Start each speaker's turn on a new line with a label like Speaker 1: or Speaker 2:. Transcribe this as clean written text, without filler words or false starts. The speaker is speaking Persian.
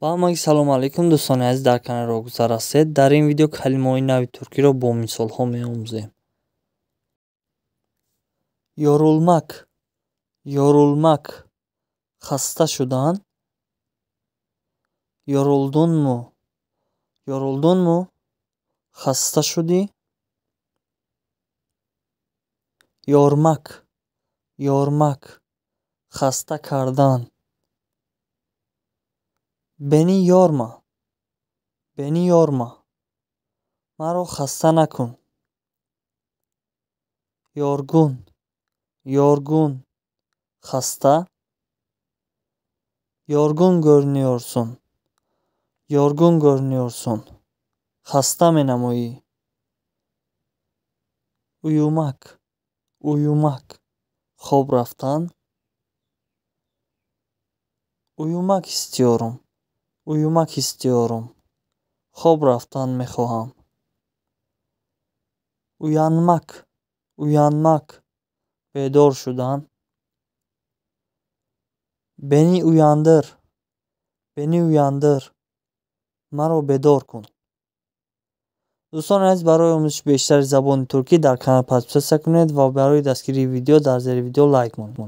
Speaker 1: با همگی سلام علیکم دوستان عزیز در کانال راهگذر هستید. در این ویدیو کلمه‌های نو ترکی را با مثال‌ها می‌آموزیم. Yorulmak, yorulmak, خسته شدن. Yoruldun mu? Yoruldun mu? خسته شدی. Yormak, yormak, خسته کردن. Beni yorma, beni yorma, مرا خسته نکن. Yorgun, yorgun, خسته. Yorgun görünüyorsun, yorgun görünüyorsun, خسته می‌نمایی. Uyumak, uyumak, خواب رفتن. Uyumak istiyorum, uyumak istiyorum, خواب رفتن می‌خواهم. Uyanmak, uyanmak, بیدار شدن. Beni uyandır, beni uyandır, مرا بیدار کن. دوستان عزیز برای آموزش بیشتر زبان ترکی در کانال پادکست کنید و برای دستگیری ویدیو در زیر ویدیو لایک کنید.